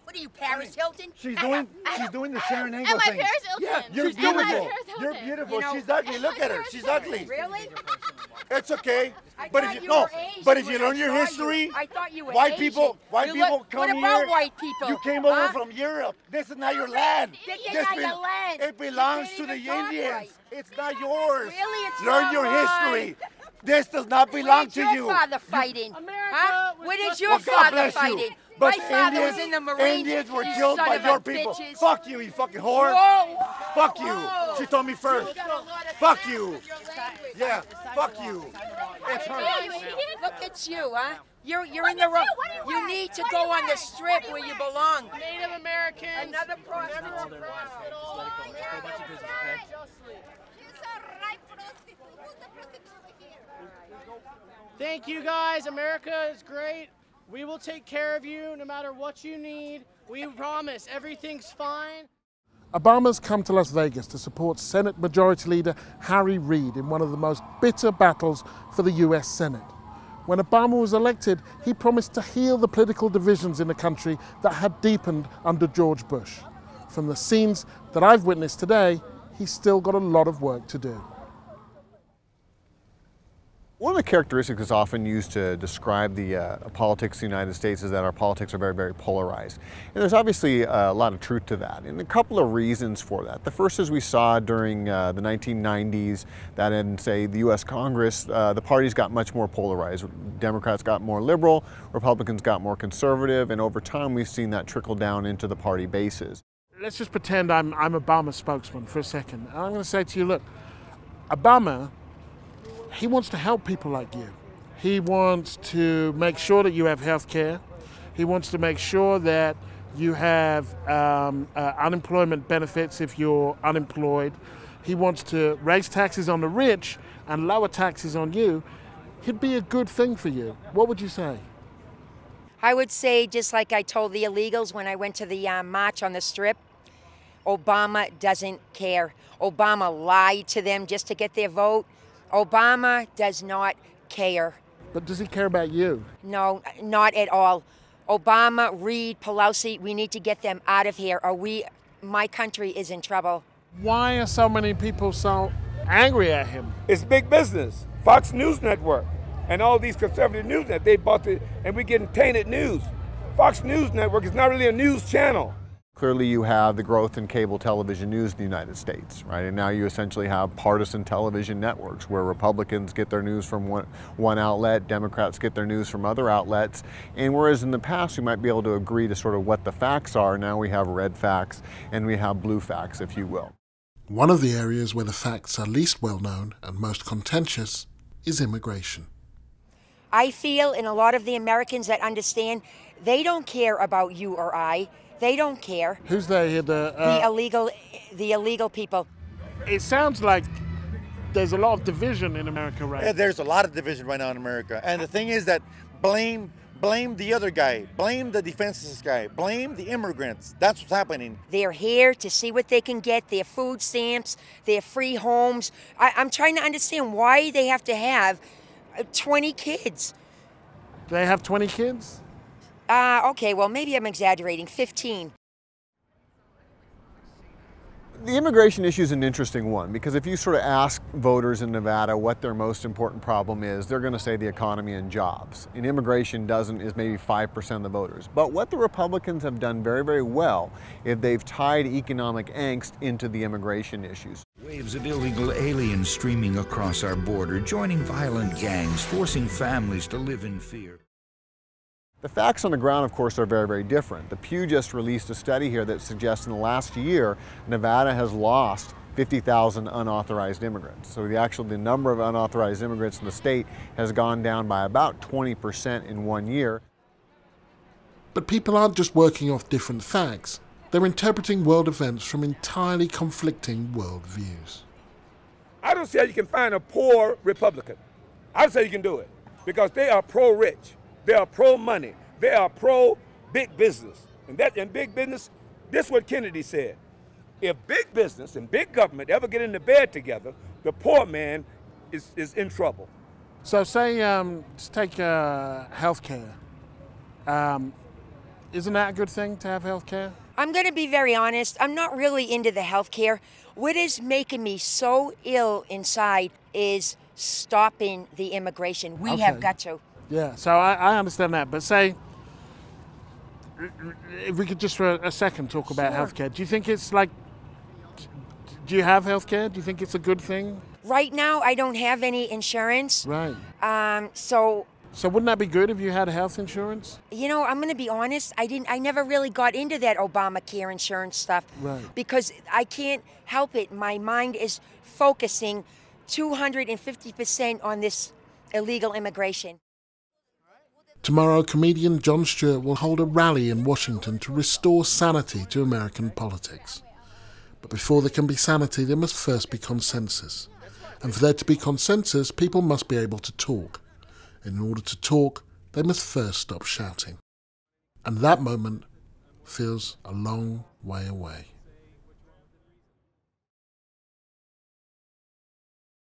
What are you, Paris Hilton? She's doing the Sharon Angle Am I thing. Paris Hilton? Yeah, you're Am I beautiful. Paris Hilton? You're beautiful. You know, She's ugly. Look at her. She's ugly. Really? It's okay. I But thought if you you no, were Asian but if you when learn I your saw you. history, I thought you were white Asian. people You come look- what here. about white people? You came over Huh? from Europe. This is not your land. This is This not be- your land. It belongs You to can't the even talk Indians. right. It's not yours. Really? It's Learn not your mine. history. This does not belong to Where's you. your father fighting? America Huh? was When is just- your Well, God father bless you. fighting? But My father was Indians- in the Marines. Indians were you killed son by of your a people. bitches. Fuck you fucking whore. Whoa. Fuck you. Whoa. She told me first. You got a lot of Fuck slang you. with your language. Yeah, fuck you. It's her. Look at you, huh? You're in the wrong. You need to go on the strip where you belong. Native Americans. Another prostitute. Thank you guys. America is great. We will take care of you no matter what you need. We promise everything's fine. Obama's come to Las Vegas to support Senate Majority Leader Harry Reid in one of the most bitter battles for the US Senate. When Obama was elected, he promised to heal the political divisions in the country that had deepened under George Bush. From the scenes that I've witnessed today, he's still got a lot of work to do. One of the characteristics that's often used to describe the politics of the United States is that our politics are very, very polarized. And there's obviously a lot of truth to that, and a couple of reasons for that. The first is we saw during the 1990s that in, say, the U.S. Congress, the parties got much more polarized. Democrats got more liberal, Republicans got more conservative, and over time we've seen that trickle down into the party bases. Let's just pretend I'm Obama's spokesman for a second. And I'm going to say to you, look, Obama, he wants to help people like you. He wants to make sure that you have health care. He wants to make sure that you have unemployment benefits if you're unemployed. He wants to raise taxes on the rich and lower taxes on you. He'd be a good thing for you. What would you say? I would say, just like I told the illegals when I went to the march on the Strip, Obama doesn't care. Obama lied to them just to get their vote. Obama does not care. But does he care about you? No, not at all. Obama, Reid, Pelosi, we need to get them out of here, or my country is in trouble. Why are so many people so angry at him? It's big business. Fox News Network and all these conservative news networks, they bought it, and we're getting tainted news. Fox News Network is not really a news channel. Clearly you have the growth in cable television news in the United States, right? And now you essentially have partisan television networks where Republicans get their news from one outlet, Democrats get their news from other outlets. And whereas in the past we might be able to agree to sort of what the facts are, now we have red facts and we have blue facts, if you will. One of the areas where the facts are least well known and most contentious is immigration. I feel, and a lot of the Americans that understand, they don't care about you or I. They don't care. Who's they here? The illegal people. It sounds like there's a lot of division in America right now. Yeah, there's a lot of division right now in America. And the thing is that blame the other guy, blame the defenseless guy, blame the immigrants. That's what's happening. They're here to see what they can get, their food stamps, their free homes. I'm trying to understand why they have to have 20 kids. They have 20 kids? Okay, well, maybe I'm exaggerating, 15. The immigration issue is an interesting one because if you sort of ask voters in Nevada what their most important problem is, they're going to say the economy and jobs. And immigration is maybe 5% of the voters. But what the Republicans have done very, very well is they've tied economic angst into the immigration issues. Waves of illegal aliens streaming across our border, joining violent gangs, forcing families to live in fear. The facts on the ground, of course, are very, very different. The Pew just released a study here that suggests in the last year, Nevada has lost 50,000 unauthorized immigrants. So the number of unauthorized immigrants in the state has gone down by about 20% in 1 year. But people aren't just working off different facts. They're interpreting world events from entirely conflicting worldviews. I don't see how you can find a poor Republican. I don't say you can do it because they are pro-rich. They are pro-money. They are pro-big business. And in big business, this is what Kennedy said. If big business and big government ever get into bed together, the poor man is in trouble. So say, just take health care. Isn't that a good thing to have health care? I'm going to be very honest. I'm not really into the healthcare. What is making me so ill inside is stopping the immigration. We have got to. Yeah, so I understand that. But say, if we could just for a second talk about healthcare. Do you think it's like, do you have healthcare? Do you think it's a good thing? Right now, I don't have any insurance. Right. So wouldn't that be good if you had health insurance? You know, I'm going to be honest. I never really got into that Obamacare insurance stuff. Right. Because I can't help it. My mind is focusing 250% on this illegal immigration. Tomorrow, comedian Jon Stewart will hold a rally in Washington to restore sanity to American politics. But before there can be sanity, there must first be consensus. And for there to be consensus, people must be able to talk. In order to talk, they must first stop shouting. And that moment feels a long way away.